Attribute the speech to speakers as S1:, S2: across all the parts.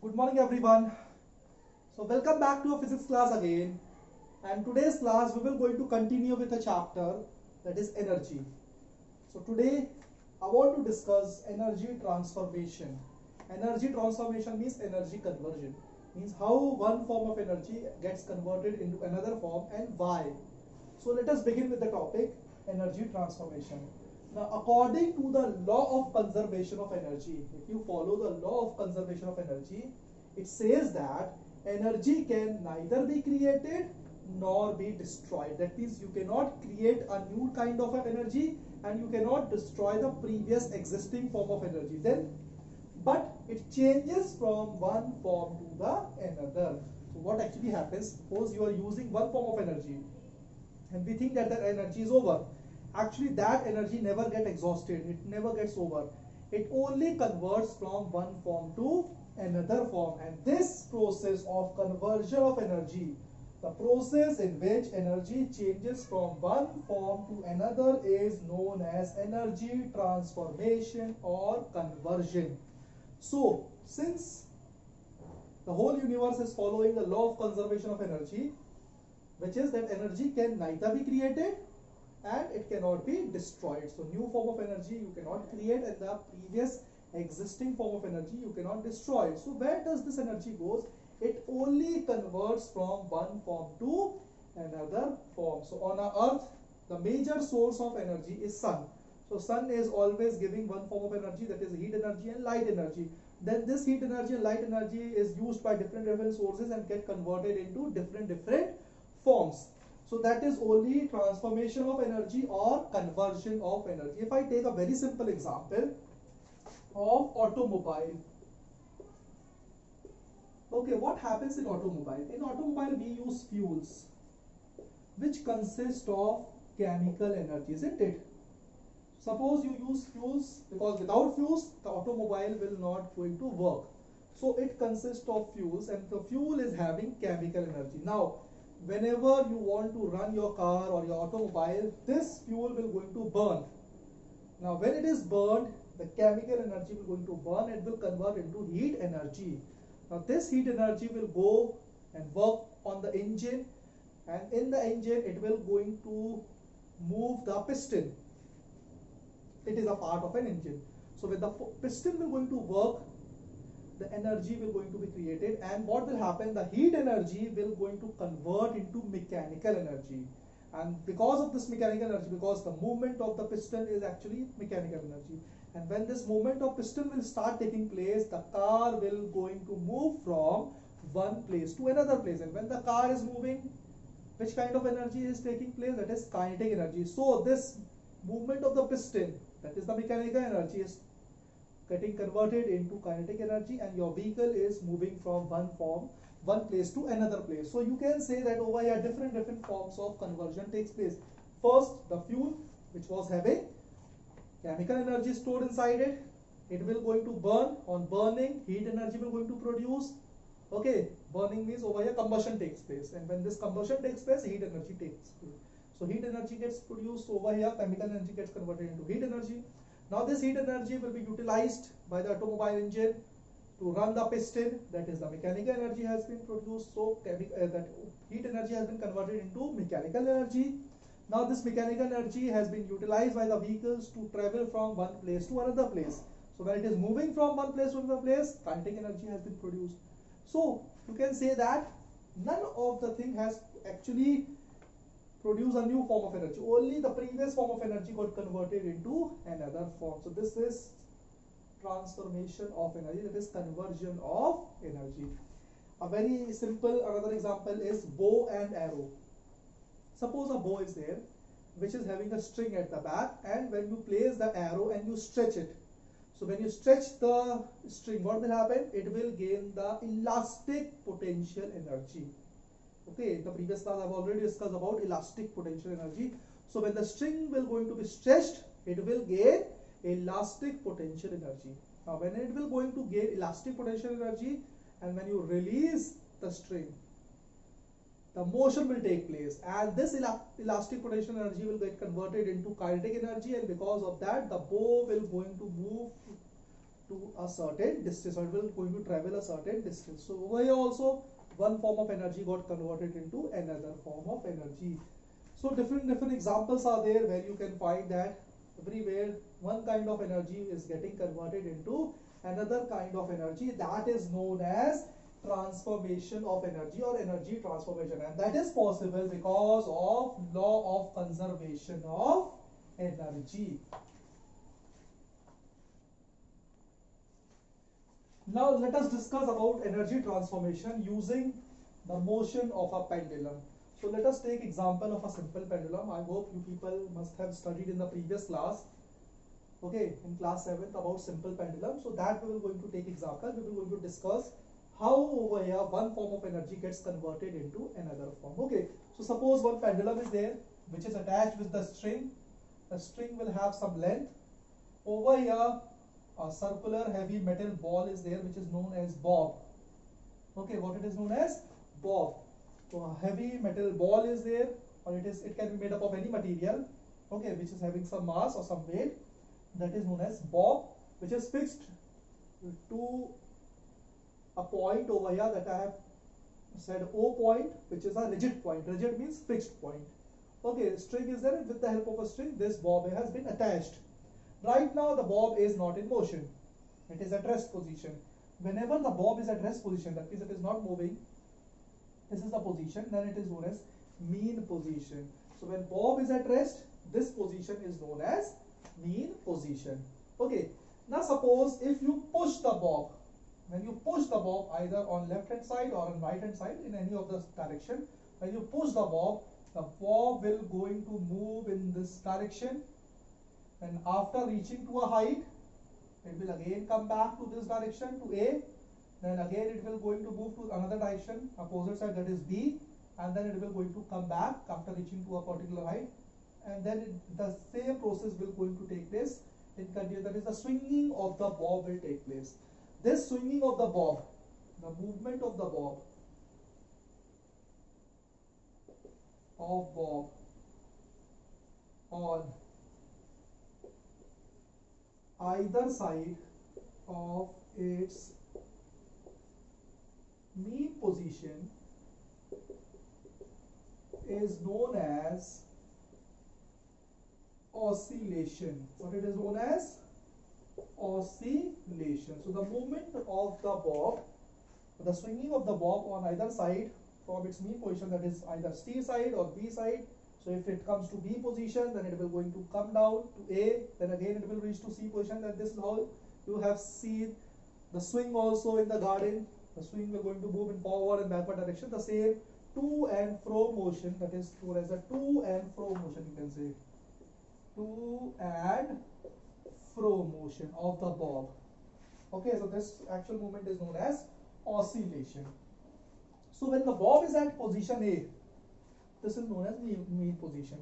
S1: Good morning everyone. So welcome back to a physics class again, and today's class we will going to continue with a chapter that is energy. So today I want to discuss energy transformation. Energy transformation means energy conversion, means how one form of energy gets converted into another form and why. So let us begin with the topic energy transformation. Now according to the law of conservation of energy, if you follow the law of conservation of energy, it says that energy can neither be created nor be destroyed. That means you cannot create a new kind of energy and you cannot destroy the previous existing form of energy. But it changes from one form to the another. So what actually happens, suppose you are using one form of energy and we think that energy is over. Actually that energy never gets exhausted, it never gets over. It only converts from one form to another form, and this process of conversion of energy, the process in which energy changes from one form to another, is known as energy transformation or conversion. So since the whole universe is following the law of conservation of energy, which is that energy can neither be created and it cannot be destroyed. So new form of energy you cannot create, and the previous existing form of energy you cannot destroy. So where does this energy goes? It only converts from one form to another form. So on our earth, the major source of energy is sun. So sun is always giving one form of energy, that is heat energy and light energy. Then this heat energy and light energy is used by different sources and get converted into different forms. So that is only transformation of energy or conversion of energy. If I take a very simple example of automobile. Okay, what happens in automobile? In automobile we use fuels which consist of chemical energy, isn't it? Suppose you use fuels, because without fuels the automobile will not going to work. So it consists of fuels, and the fuel is having chemical energy. Now whenever you want to run your car or your automobile, this fuel will going to burn. Now when it is burned, the chemical energy will going to burn, it will convert into heat energy. Now this heat energy will go and work on the engine, and in the engine it will going to move the piston. It is a part of an engine. So when the piston will going to work, the energy will going to be created, and what will happen, the heat energy will going to convert into mechanical energy. And because of this mechanical energy, because the movement of the piston is actually mechanical energy, and when this movement of piston will start taking place, the car will going to move from one place to another place. And when the car is moving, which kind of energy is taking place? That is kinetic energy. So this movement of the piston, that is the mechanical energy, is getting converted into kinetic energy, and your vehicle is moving from one place to another place. So you can say that over here different forms of conversion takes place. First, the fuel, which was having chemical energy stored inside it, it will going to burn. On burning, heat energy will going to produce. Okay, burning means over here combustion takes place, and when this combustion takes place, heat energy takes place. So heat energy gets produced over here, chemical energy gets converted into heat energy. Now this heat energy will be utilized by the automobile engine to run the piston, that is the mechanical energy has been produced. So that heat energy has been converted into mechanical energy. Now this mechanical energy has been utilized by the vehicles to travel from one place to another place. So when it is moving from one place to another place, kinetic energy has been produced. So you can say that none of the thing has actually produce a new form of energy, only the previous form of energy got converted into another form. So this is transformation of energy, that is conversion of energy. A very simple another example is bow and arrow. Suppose a bow is there which is having a string at the back, and when you place the arrow and you stretch it, so when you stretch the string, what will happen? It will gain the elastic potential energy. Okay, in the previous class I have already discussed about elastic potential energy. So when the string will going to be stretched, it will gain elastic potential energy. Now when it will going to gain elastic potential energy, and when you release the string, the motion will take place, and this elastic potential energy will get converted into kinetic energy, and because of that the bow will going to move to a certain distance, or it will going to travel a certain distance. So over here also one form of energy got converted into another form of energy. So different examples are there where you can find that everywhere one kind of energy is getting converted into another kind of energy. That is known as transformation of energy or energy transformation, and that is possible because of law of conservation of energy. Now let us discuss about energy transformation using the motion of a pendulum. So let us take example of a simple pendulum. I hope you people must have studied in the previous class, okay, in class 7th about simple pendulum. So that we will going to take example. We will going to discuss how over here one form of energy gets converted into another form. Okay, so suppose one pendulum is there which is attached with the string. The string will have some length. Over here a circular heavy metal ball is there which is known as bob. Okay, what it is known as? Bob. So a heavy metal ball is there, or it can be made up of any material, okay, which is having some mass or some weight. That is known as bob, which is fixed to a point over here that I have said O point, which is a rigid point. Rigid means fixed point. Okay, string is there, and with the help of a string this bob has been attached. Right now the bob is not in motion, it is at rest position. Whenever the bob is at rest position, that means it is not moving, this is the position, then it is known as mean position. So when bob is at rest, this position is known as mean position. Okay, now suppose if you push the bob, when you push the bob either on left hand side or on right hand side, in any of this direction, when you push the bob will going to move in this direction, and after reaching to a height it will again come back to this direction to A, then again it will going to move to another direction opposite side, that is B, and then it will going to come back after reaching to a particular height, and then the same process will going to take place in continue. That is, the swinging of the bob will take place. This swinging of the bob, the movement of the bob on either side of its mean position is known as oscillation. What it is known as? Oscillation. So the movement of the bob, the swinging of the bob on either side from its mean position, that is either C side or B side. So if it comes to B position, then it will going to come down to A, then again it will reach to C position. And this is how you have seen the swing also in the garden. The swing will going to move in forward and backward direction. The same to and fro motion, that is known as the to and fro motion, you can say. To and fro motion of the bob. Okay, so this actual movement is known as oscillation. So when the bob is at position A, this is known as mean position.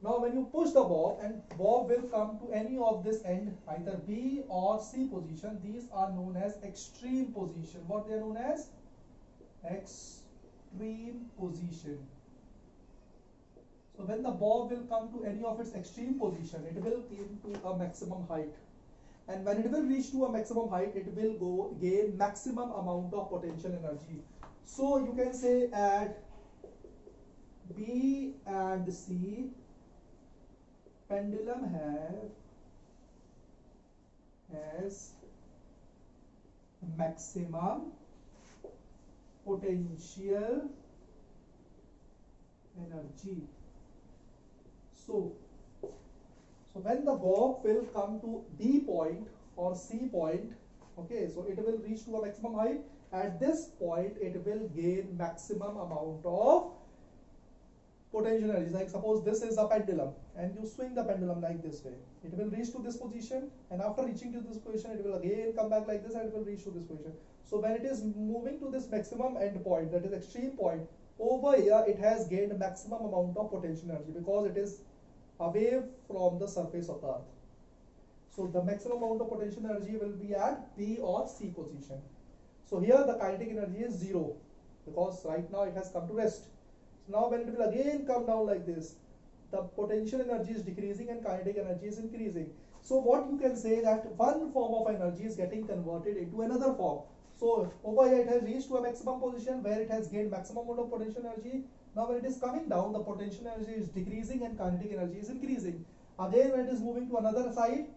S1: Now when you push the bob, and bob will come to any of this end, either B or C position, these are known as extreme position. What they are known as? Extreme position. So when the bob will come to any of its extreme position, it will come to a maximum height. And when it will reach to a maximum height, it will gain maximum amount of potential energy. So you can say at B and C, pendulum has maximum potential energy. So when the bob will come to D point or C point, okay, so it will reach to a maximum height. At this point, it will gain maximum amount of potential energy. Like suppose this is a pendulum, and you swing the pendulum like this way. It will reach to this position, and after reaching to this position, it will again come back like this, and it will reach to this position. So when it is moving to this maximum end point, that is extreme point, over here it has gained maximum amount of potential energy because it is away from the surface of the earth. So the maximum amount of potential energy will be at B or C position. So here the kinetic energy is 0 because right now it has come to rest. So now when it will again come down like this, the potential energy is decreasing and kinetic energy is increasing. So what you can say that one form of energy is getting converted into another form. So over here it has reached to a maximum position where it has gained maximum amount of potential energy. Now when it is coming down, the potential energy is decreasing and kinetic energy is increasing. Again when it is moving to another side,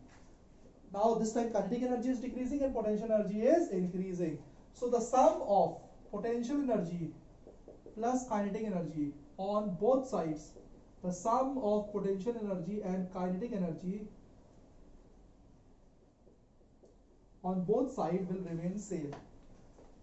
S1: now this time kinetic energy is decreasing and potential energy is increasing. So the sum of potential energy plus kinetic energy on both sides, the sum of potential energy and kinetic energy on both sides will remain same.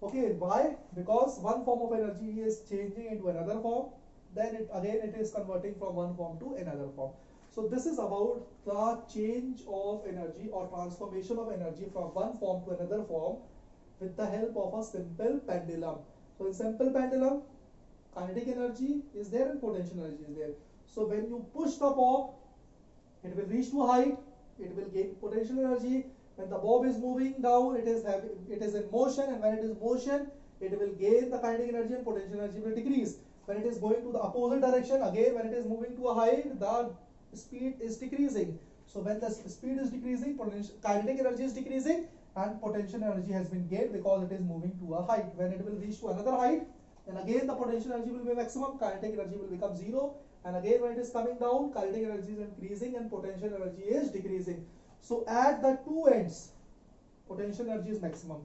S1: Okay, why? Because one form of energy is changing into another form, then it is converting from one form to another form. So this is about the change of energy or transformation of energy from one form to another form with the help of a simple pendulum. So in simple pendulum, kinetic energy is there and potential energy is there. So when you push the bob, it will reach to a height, it will gain potential energy. When the bob is moving down, it is in motion, and when it is motion, it will gain the kinetic energy and potential energy will decrease. When it is going to the opposite direction, again when it is moving to a height, the speed is decreasing. So when the speed is decreasing, kinetic energy is decreasing and potential energy has been gained because it is moving to a height. When it will reach to another height, then again the potential energy will be maximum, kinetic energy will become zero, and again when it is coming down, kinetic energy is increasing and potential energy is decreasing. So at the two ends, potential energy is maximum.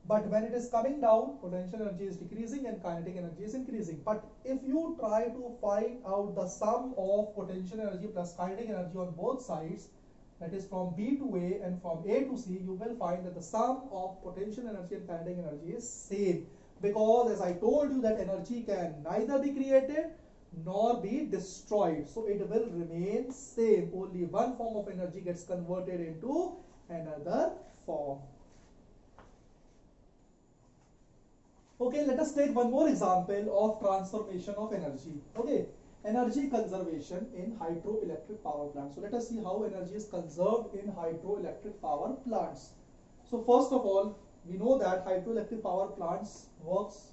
S1: But when it is coming down, potential energy is decreasing and kinetic energy is increasing. But if you try to find out the sum of potential energy plus kinetic energy on both sides, that is from B to A and from A to C, you will find that the sum of potential energy and kinetic energy is same. Because as I told you that energy can neither be created nor be destroyed. So it will remain same. Only one form of energy gets converted into another form. Okay, let us take one more example of transformation of energy. Okay, energy conservation in hydroelectric power plants. So let us see how energy is conserved in hydroelectric power plants. So first of all, we know that hydroelectric power plants works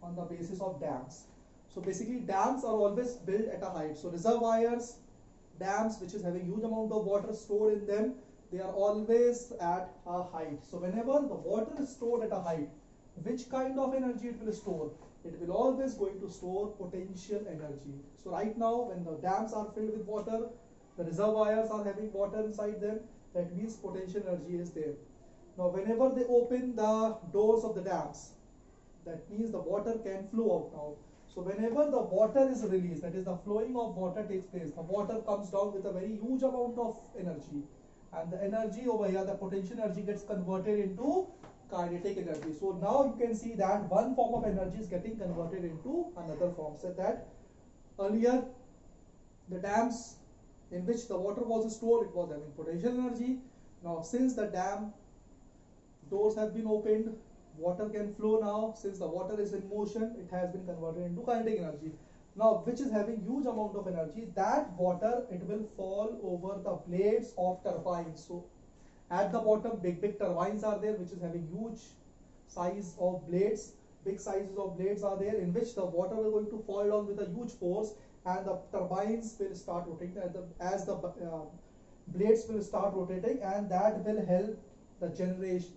S1: on the basis of dams. So basically dams are always built at a height. So reservoirs, dams which is having huge amount of water stored in them, they are always at a height. So whenever the water is stored at a height, which kind of energy it will store? It will always going to store potential energy. So right now when the dams are filled with water, the reservoirs are having water inside them, that means potential energy is there. Now whenever they open the doors of the dams, that means the water can flow out now. So whenever the water is released, that is the flowing of water takes place, the water comes down with a very huge amount of energy, and the energy over here, the potential energy gets converted into kinetic energy. So now you can see that one form of energy is getting converted into another form. So that earlier the dams in which the water was stored, it was having potential energy. Now since the dam doors have been opened, water can flow now. Since the water is in motion, it has been converted into kinetic energy. Now which is having huge amount of energy, that water it will fall over the blades of turbines. So at the bottom big turbines are there which is having huge size of blades, big sizes of blades are there in which the water will going to fall down with a huge force, and the turbines will start rotating as the blades will start rotating, and that will help the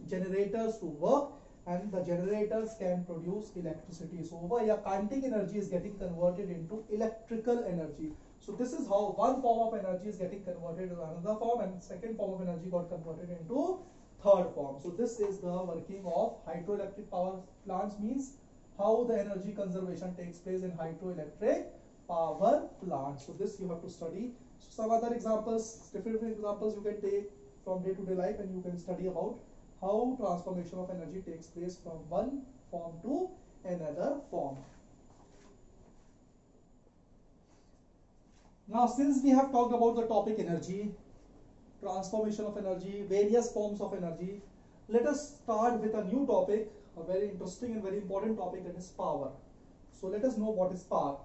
S1: generators to work, and the generators can produce electricity. So over here kinetic energy is getting converted into electrical energy. So this is how one form of energy is getting converted into another form, and second form of energy got converted into third form. So this is the working of hydroelectric power plants, means how the energy conservation takes place in hydroelectric power plants. So this you have to study. So some other examples, different examples you can take from day-to-day life, and you can study about how transformation of energy takes place from one form to another form. Now since we have talked about the topic energy, transformation of energy, various forms of energy, let us start with a new topic, a very interesting and very important topic, that is power. So let us know what is power.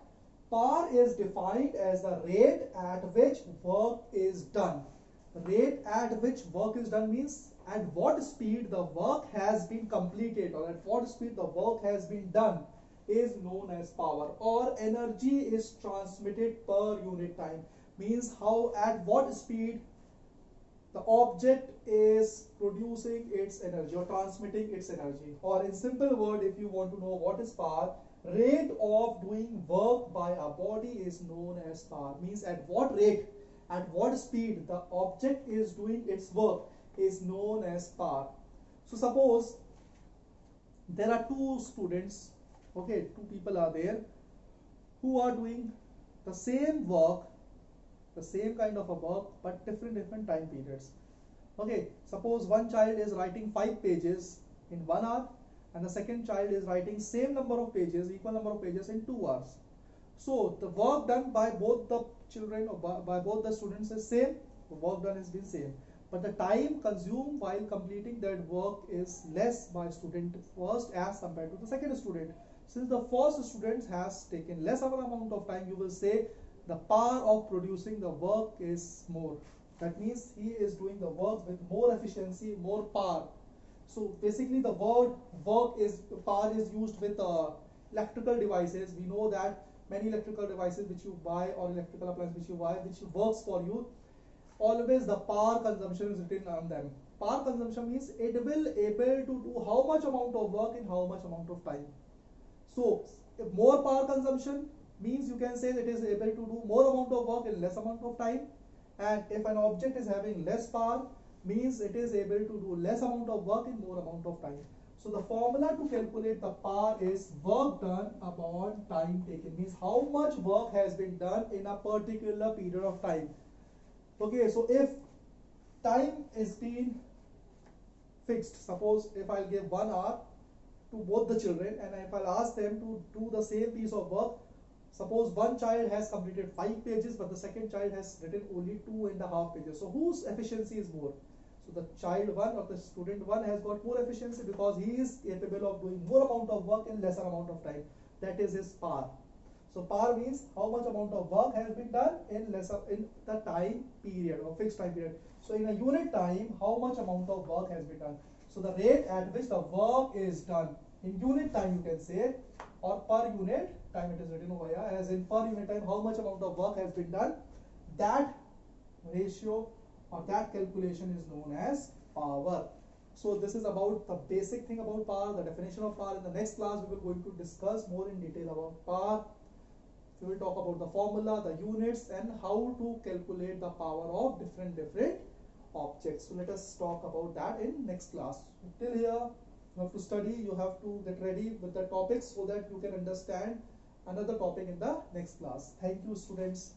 S1: Power is defined as the rate at which work is done. Rate at which work is done means at what speed the work has been completed, or at what speed the work has been done, is known as power. Or energy is transmitted per unit time, means how at what speed the object is producing its energy or transmitting its energy. Or in simple word, if you want to know what is power, rate of doing work by a body is known as power. Means at what rate, at what speed the object is doing its work is known as power. So suppose there are two students, okay, two people are there who are doing the same work, the same kind of a work, but different time periods. Okay, suppose one child is writing 5 pages in 1 hour and the second child is writing same number of pages, equal number of pages in 2 hours. So the work done by both the children or by both the students is same, the work done has been same, but the time consumed while completing that work is less by student first as compared to the second student. Since the first student has taken less of an amount of time, you will say the power of producing the work is more. That means he is doing the work with more efficiency, more power. So basically the word work is, power is used with electrical devices. We know that many electrical devices which you buy or electrical appliances which you buy, which works for you, always the power consumption is written on them. Power consumption means it will able to do how much amount of work in how much amount of time. So if more power consumption means you can say that it is able to do more amount of work in less amount of time, and if an object is having less power means it is able to do less amount of work in more amount of time. So the formula to calculate the power is work done upon time taken, means how much work has been done in a particular period of time. Okay, so if time is being fixed, suppose if I'll give 1 hour to both the children and if I'll ask them to do the same piece of work, suppose one child has completed 5 pages but the second child has written only 2.5 pages. So whose efficiency is more? So the child 1 or the student 1 has got more efficiency because he is capable of doing more amount of work in lesser amount of time. That is his power. So power means how much amount of work has been done in the time period or fixed time period. So in a unit time, how much amount of work has been done. So the rate at which the work is done in unit time, you can say, or per unit time, it is written over here as in per unit time how much amount of work has been done. That ratio or that calculation is known as power. So this is about the basic thing about power, the definition of power. In the next class we will going to discuss more in detail about power. We will talk about the formula, the units, and how to calculate the power of different objects. So let us talk about that in next class. Till here you have to study, you have to get ready with the topics so that you can understand another topic in the next class. Thank you, students.